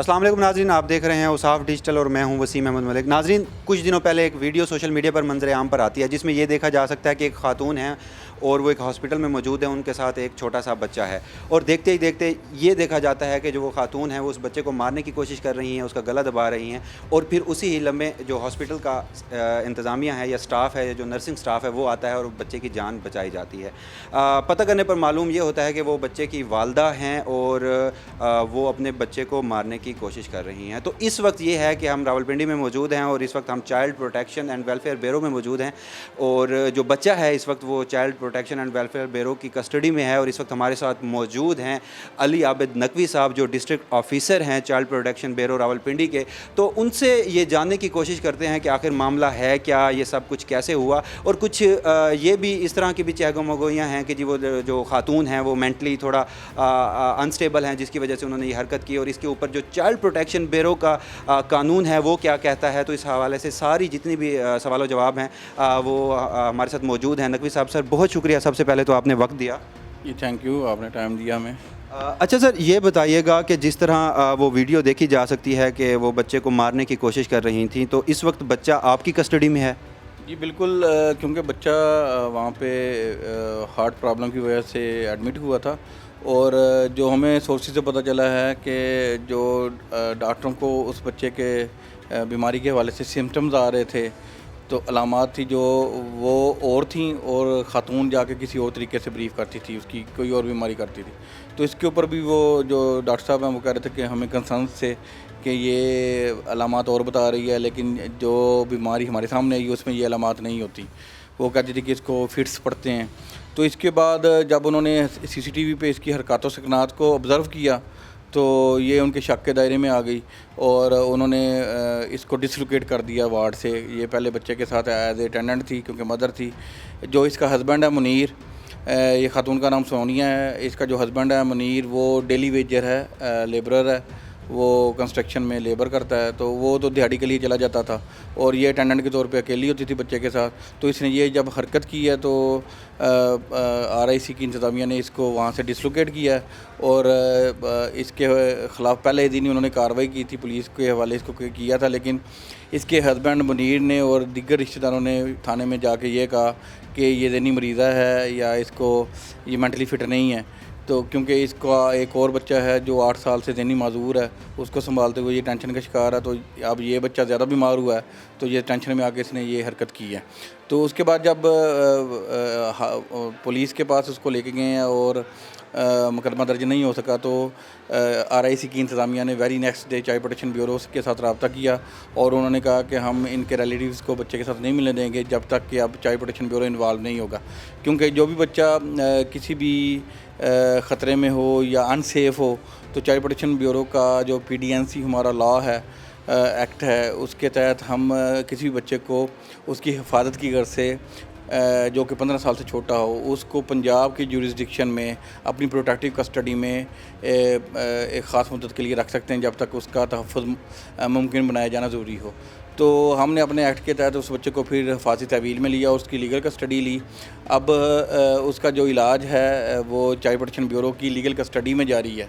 السلام علیکم ناظرین، آپ دیکھ رہے ہیں اوصاف ڈیجیٹل اور میں ہوں وسیم احمد ملک۔ ناظرین، کچھ دنوں پہلے ایک ویڈیو سوشل میڈیا پر منظر عام پر آتی ہے جس میں یہ دیکھا جا سکتا ہے کہ ایک خاتون ہیں اور وہ ایک ہاسپٹل میں موجود ہے، ان کے ساتھ ایک چھوٹا سا بچہ ہے، اور دیکھتے ہی دیکھتے یہ دیکھا جاتا ہے کہ جو وہ خاتون ہیں وہ اس بچے کو مارنے کی کوشش کر رہی ہیں، اس کا گلا دبا رہی ہیں، اور پھر اسی ہی لمحے جو ہاسپٹل کا انتظامیہ ہے یا سٹاف ہے، جو نرسنگ سٹاف ہے، وہ آتا ہے اور بچے کی جان بچائی جاتی ہے۔ پتہ کرنے پر معلوم یہ ہوتا ہے کہ وہ بچے کی والدہ ہیں اور وہ اپنے بچے کو مارنے کی کوشش کر رہی ہیں۔ تو اس وقت یہ ہے کہ ہم راولپنڈی میں موجود ہیں اور اس وقت ہم child protection and welfare bureau میں موجود ہیں، اور جو بچہ ہے اس وقت وہ child protection and welfare bureau کی کسٹڈی میں ہے، اور اس وقت ہمارے ساتھ موجود ہیں علی عابد نقوی صاحب جو ڈسٹرکٹ آفیسر ہیں چائلڈ پروٹیکشن بیورو راولپنڈی کے۔ تو ان سے یہ جاننے کی کوشش کرتے ہیں کہ آخر معاملہ ہے کیا، یہ سب کچھ کیسے ہوا، اور کچھ یہ بھی اس طرح کی بھی چہگو مگوئیاں ہیں کہ جی وہ جو خاتون ہیں وہ مینٹلی تھوڑا انسٹیبل ہیں، جس کی وجہ سے انہوں نے یہ حرکت کی، اور اس کے اوپر جو چائلڈ پروٹیکشن بیورو کا قانون ہے وہ کیا کہتا ہے۔ تو اس حوالے سے ساری جتنی بھی سوال و جواب ہیں وہ ہمارے ساتھ موجود ہیں۔ نقوی صاحب، سر بہت شکریہ سب سے پہلے تو آپ نے وقت دیا جی، تھینک یو، آپ نے ٹائم دیا ہمیں۔ اچھا سر، یہ بتائیے گا کہ جس طرح وہ ویڈیو دیکھی جا سکتی ہے کہ وہ بچے کو مارنے کی کوشش کر رہی تھیں، تو اس وقت بچہ آپ کی کسٹڈی میں ہے؟ جی بالکل، کیونکہ بچہ وہاں پہ ہارٹ پرابلم کی وجہ سے ایڈمٹ ہوا تھا، اور جو ہمیں سورسز سے پتہ چلا ہے کہ جو ڈاکٹروں کو اس بچے کے بیماری کے حوالے سے سمٹمز آ رہے تھے، تو علامات تھی جو وہ اور تھیں، اور خاتون جا کے کسی اور طریقے سے بریف کرتی تھی، اس کی کوئی اور بیماری کرتی تھی۔ تو اس کے اوپر بھی وہ جو ڈاکٹر صاحب ہیں وہ کہہ رہے تھے کہ ہمیں کنسرن سے کہ یہ علامات اور بتا رہی ہے، لیکن جو بیماری ہمارے سامنے آئی اس میں یہ علامات نہیں ہوتی۔ وہ کہتی تھی کہ اس کو فٹس پڑتے ہیں۔ تو اس کے بعد جب انہوں نے سی سی ٹی وی پہ اس کی حرکات و سکنات کو آبزرو کیا تو یہ ان کے شک کے دائرے میں آ گئی، اور انہوں نے اس کو ڈسلوکیٹ کر دیا وارڈ سے۔ یہ پہلے بچے کے ساتھ ایز اے اٹینڈنٹ تھی کیونکہ مدر تھی۔ جو اس کا ہسبینڈ ہے منیر، یہ خاتون کا نام سونیا ہے، اس کا جو ہسبینڈ ہے منیر وہ ڈیلی ویجر ہے، لیبرر ہے، وہ کنسٹرکشن میں لیبر کرتا ہے، تو وہ تو دیہاڑی کے لیے چلا جاتا تھا، اور یہ اٹینڈنٹ کے طور پہ اکیلی ہوتی تھی بچے کے ساتھ۔ تو اس نے یہ جب حرکت کی ہے تو آر آئی سی کی انتظامیہ نے اس کو وہاں سے ڈسلوکیٹ کیا ہے، اور اس کے خلاف پہلے دن ہی انہوں نے کارروائی کی تھی، پولیس کے حوالے اس کو کیا تھا، لیکن اس کے ہسبینڈ منیر نے اور دیگر رشتہ داروں نے تھانے میں جا کے یہ کہا کہ یہ ذہنی مریضہ ہے یا اس کو یہ مینٹلی فٹ نہیں ہے۔ تو کیونکہ اس کا ایک اور بچہ ہے جو 8 سال سے ذہنی معذور ہے، اس کو سنبھالتے ہوئے یہ ٹینشن کا شکار ہے، تو اب یہ بچہ زیادہ بیمار ہوا ہے، تو یہ ٹینشن میں آ کے اس نے یہ حرکت کی ہے۔ تو اس کے بعد جب پولیس کے پاس اس کو لے کے گئے ہیں اور مقدمہ درج نہیں ہو سکا، تو آر آئی سی کی انتظامیہ نے very next day child protection bureau کے ساتھ رابطہ کیا، اور انہوں نے کہا کہ ہم ان کے ریلیٹیوز کو بچے کے ساتھ نہیں ملنے دیں گے جب تک کہ اب چائلڈ پروٹیکشن بیورو انوالو نہیں ہوگا، کیونکہ جو بھی بچہ کسی بھی خطرے میں ہو یا ان سیف ہو تو چائلڈ پروٹیکشن بیورو کا جو پی ڈی این سی ہمارا لا ہے، ایکٹ ہے، اس کے تحت ہم کسی بھی بچے کو اس کی حفاظت کی غرض سے جو کہ 15 سال سے چھوٹا ہو اس کو پنجاب کی جورسڈکشن میں اپنی پروٹیکٹیو کسٹڈی میں ایک خاص مدت کے لیے رکھ سکتے ہیں جب تک اس کا تحفظ ممکن بنایا جانا ضروری ہو۔ تو ہم نے اپنے ایکٹ کے تحت اس بچے کو پھر حفاظتی تحویل میں لیا اور اس کی لیگل کسٹڈی لی۔ اب اس کا جو علاج ہے وہ چائلڈ پروٹیکشن بیورو کی لیگل کسٹڈی میں جاری ہے۔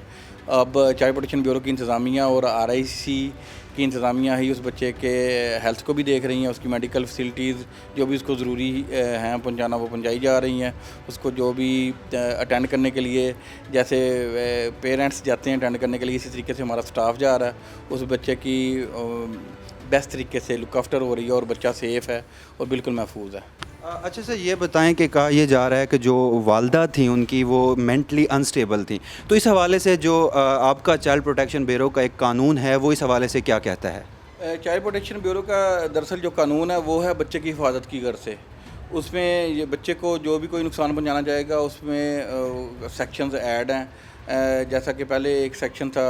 اب چائلڈ پروٹیکشن بیورو کی انتظامیہ اور آر آئی سی کی انتظامیہ ہی اس بچے کے ہیلتھ کو بھی دیکھ رہی ہیں، اس کی میڈیکل فیسلٹیز جو بھی اس کو ضروری ہیں پہنچانا وہ پہنچائی جا رہی ہیں۔ اس کو جو بھی اٹینڈ کرنے کے لیے جیسے پیرنٹس جاتے ہیں اٹینڈ کرنے کے لیے، اسی طریقے سے ہمارا سٹاف جا رہا ہے، اس بچے کی بیسٹ طریقے سے لک آفٹر ہو رہی ہے، اور بچہ سیف ہے اور بالکل محفوظ ہے۔ اچھا سر، یہ بتائیں کہ کہا یہ جا رہا ہے کہ جو والدہ تھیں ان کی وہ مینٹلی انسٹیبل تھیں، تو اس حوالے سے جو آپ کا چائلڈ پروٹیکشن بیورو کا ایک قانون ہے وہ اس حوالے سے کیا کہتا ہے؟ چائلڈ پروٹیکشن بیورو کا دراصل جو قانون ہے وہ ہے بچے کی حفاظت کی غرض سے۔ اس میں یہ بچے کو جو بھی کوئی نقصان پہنچانا جائے گا اس میں سیکشنز ایڈ ہیں، جیسا کہ پہلے ایک سیکشن تھا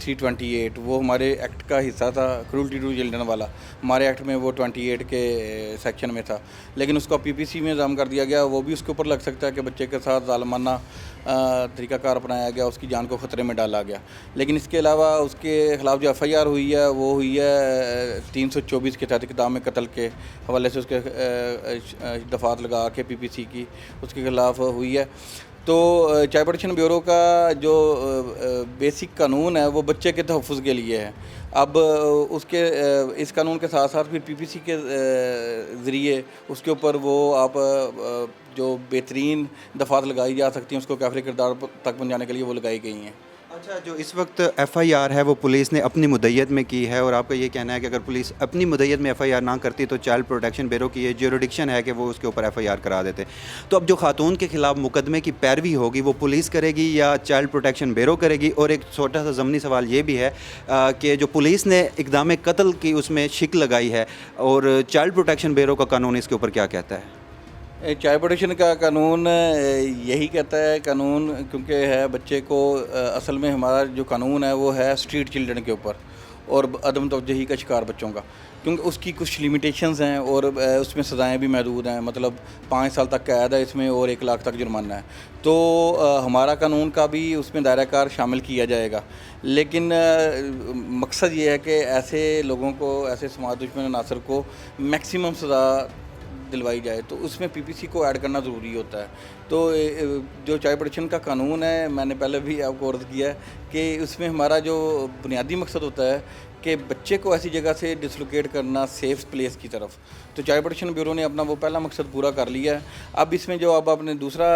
328، وہ ہمارے ایکٹ کا حصہ تھا، کرولٹی ٹو چلڈرن والا، ہمارے ایکٹ میں وہ 28 کے سیکشن میں تھا، لیکن اس کو پی پی سی میں ضم کر دیا گیا۔ وہ بھی اس کے اوپر لگ سکتا ہے کہ بچے کے ساتھ ظالمانہ طریقہ کار اپنایا گیا، اس کی جان کو خطرے میں ڈالا گیا۔ لیکن اس کے علاوہ اس کے خلاف جو ایف آئی آر ہوئی ہے وہ ہوئی ہے 324 کے تحت اقدام قتل کے حوالے سے، اس کے دفعات لگا کے پی پی سی کی اس کے خلاف ہوئی ہے۔ تو چائلڈ پروٹیکشن بیورو کا جو بیسک قانون ہے وہ بچے کے تحفظ کے لیے ہے. اب اس قانون کے ساتھ ساتھ پھر پی پی سی کے ذریعے اس کے اوپر وہ آپ جو بہترین دفعات لگائی جا سکتی ہیں اس کو کیفر کردار تک پہنچانے کے لیے وہ لگائی گئی ہیں. اچھا، جو اس وقت ایف آئی آر ہے وہ پولیس نے اپنی مدیت میں کی ہے، اور آپ کا یہ کہنا ہے کہ اگر پولیس اپنی مدیت میں ایف آئی آر نہ کرتی تو چائلڈ پروٹیکشن بیورو کی یہ جیورڈکشن ہے کہ وہ اس کے اوپر ایف آئی آر کرا دیتے. تو اب جو خاتون کے خلاف مقدمے کی پیروی ہوگی وہ پولیس کرے گی یا چائلڈ پروٹیکشن بیورو کرے گی؟ اور ایک چھوٹا سا ضمنی سوال یہ بھی ہے کہ جو پولیس نے اقدام قتل کی اس میں شک لگائی ہے، اور چائلڈ پروٹیکشن بیورو کا قانون اس کے اوپر کیا کہتا ہے؟ چائلڈ پروٹیکشن کا قانون یہی کہتا ہے، قانون کیونکہ ہے بچے کو اصل میں ہمارا جو قانون ہے وہ ہے اسٹریٹ چلڈرن کے اوپر اور عدم توجہی کا شکار بچوں کا، کیونکہ اس کی کچھ لیمیٹیشنز ہیں اور اس میں سزائیں بھی محدود ہیں. مطلب 5 سال تک قید ہے اس میں اور 1 لاکھ تک جرمانہ ہے. تو ہمارا قانون کا بھی اس میں دائرہ کار شامل کیا جائے گا، لیکن مقصد یہ ہے کہ ایسے لوگوں کو، ایسے سماج دشمن عناصر کو میکسیمم سزا دلوائی جائے. تو اس میں پی پی سی کو ایڈ کرنا ضروری ہوتا ہے. تو جو چائلڈ پروٹیکشن کا قانون ہے، میں نے پہلے بھی آپ کو عرض کیا ہے کہ اس میں ہمارا جو بنیادی مقصد ہوتا ہے کہ بچے کو ایسی جگہ سے ڈسلوکیٹ کرنا سیف پلیس کی طرف. تو چائلڈ پروٹیکشن بیورو نے اپنا وہ پہلا مقصد پورا کر لیا ہے. اب اس میں جو اب آپ نے دوسرا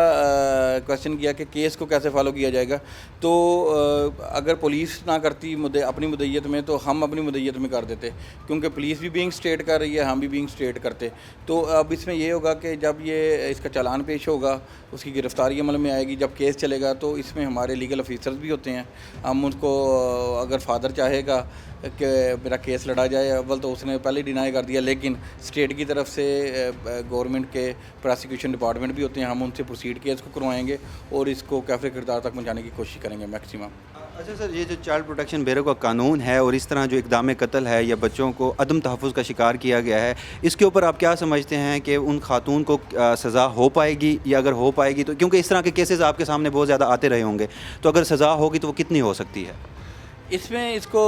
کویشچن کیا کہ کیس کو کیسے فالو کیا جائے گا، تو اگر پولیس نہ کرتی اپنی مدیت میں تو ہم اپنی مدیت میں کر دیتے، کیونکہ پولیس بھی بینگ اسٹیٹ کر رہی ہے، ہم بھی بینگ اسٹیٹ کرتے. تو اب اس میں یہ ہوگا کہ جب یہ اس کا چالان پیش ہوگا، اس کی گرفتاری عمل میں آئے گی، جب کیس چلے گا تو اس میں ہمارے لیگل آفیسرز بھی ہوتے ہیں. ہم ان کو اگر فادر چاہے گا کہ میرا کیس لڑا جائے، اول تو اس نے پہلے ڈینائی کر دیا، لیکن اسٹیٹ کی طرف سے گورنمنٹ کے پراسیکیوشن ڈپارٹمنٹ بھی ہوتے ہیں، ہم ان سے پروسیڈ کیس کو کروائیں گے اور اس کو کیفر کردار تک پہنچانے کی کوشش کریں گے میکسیمم. اچھا سر، یہ جو چائلڈ پروٹیکشن بیورو کا قانون ہے اور اس طرح جو اقدام قتل ہے یا بچوں کو عدم تحفظ کا شکار کیا گیا ہے، اس کے اوپر آپ کیا سمجھتے ہیں کہ ان خاتون کو سزا ہو پائے گی؟ یا اگر ہو پائے گی تو کیونکہ اس طرح کے کیسز آپ کے سامنے بہت زیادہ آتے رہے ہوں گے، تو اگر سزا ہوگی تو وہ کتنی ہو سکتی ہے؟ اس میں اس کو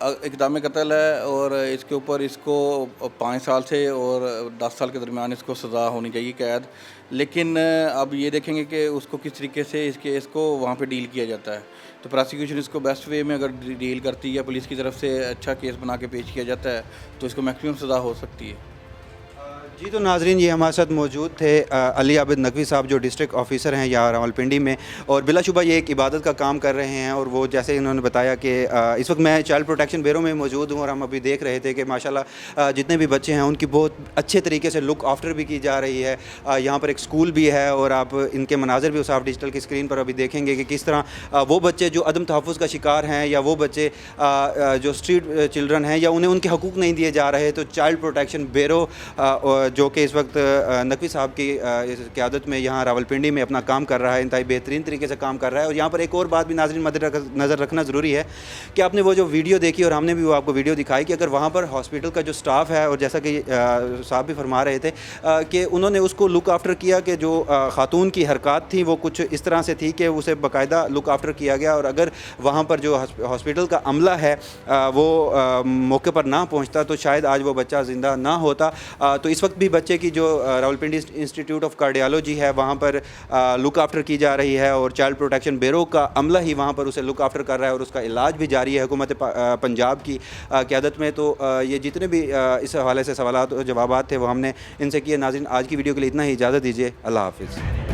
اقدام قتل ہے اور اس کے اوپر اس کو 5 سال سے اور 10 سال کے درمیان اس کو سزا ہونی چاہیے، قید. لیکن اب یہ دیکھیں گے کہ اس کو کس طریقے سے اس کیس کو وہاں پہ ڈیل کیا جاتا ہے. تو پراسیکیوشن اس کو بیسٹ وے میں اگر ڈیل کرتی ہے یا پولیس کی طرف سے اچھا کیس بنا کے پیش کیا جاتا ہے تو اس کو میکسیمم سزا ہو سکتی ہے. جی تو ناظرین، یہ ہمارے ساتھ موجود تھے علی عابد نقوی صاحب، جو ڈسٹرکٹ آفیسر ہیں یہاں راولپنڈی میں، اور بلا شبہ یہ ایک عبادت کا کام کر رہے ہیں. اور وہ جیسے انہوں نے بتایا کہ اس وقت میں چائلڈ پروٹیکشن بیورو میں موجود ہوں، اور ہم ابھی دیکھ رہے تھے کہ ماشاءاللہ جتنے بھی بچے ہیں ان کی بہت اچھے طریقے سے لک آفٹر بھی کی جا رہی ہے. یہاں پر ایک اسکول بھی ہے اور آپ ان کے مناظر بھی صاف ڈیجیٹل کی اسکرین پر ابھی دیکھیں گے کہ کس طرح وہ بچے جو عدم تحفظ کا شکار ہیں یا وہ بچے جو اسٹریٹ چلڈرن ہیں یا انہیں ان کے حقوق نہیں دیے جا رہے، تو چائلڈ پروٹیکشن بیورو جو کہ اس وقت نقوی صاحب کی قیادت میں یہاں راولپنڈی میں اپنا کام کر رہا ہے، انتہائی بہترین طریقے سے کام کر رہا ہے. اور یہاں پر ایک اور بات بھی ناظرین مد نظر رکھنا ضروری ہے کہ آپ نے وہ جو ویڈیو دیکھی اور ہم نے بھی وہ آپ کو ویڈیو دکھائی کہ اگر وہاں پر ہاسپٹل کا جو سٹاف ہے، اور جیسا کہ صاحب بھی فرما رہے تھے کہ انہوں نے اس کو لک آفٹر کیا کہ جو خاتون کی حرکات تھیں وہ کچھ اس طرح سے تھی کہ اسے باقاعدہ لک آفٹر کیا گیا، اور اگر وہاں پر جو ہاسپٹل کا عملہ ہے وہ موقع پر نہ پہنچتا تو شاید آج وہ بچہ زندہ نہ ہوتا. تو اس وقت بھی بچے کی جو راولپنڈی انسٹیٹیوٹ آف کارڈیالوجی ہے وہاں پر لک آفٹر کی جا رہی ہے، اور چائلڈ پروٹیکشن بیورو کا عملہ ہی وہاں پر اسے لک آفٹر کر رہا ہے، اور اس کا علاج بھی جاری ہے حکومت پنجاب کی قیادت میں. تو یہ جتنے بھی اس حوالے سے سوالات اور جوابات تھے وہ ہم نے ان سے کیے. ناظرین، آج کی ویڈیو کے لیے اتنا ہی، اجازت دیجیے، اللہ حافظ.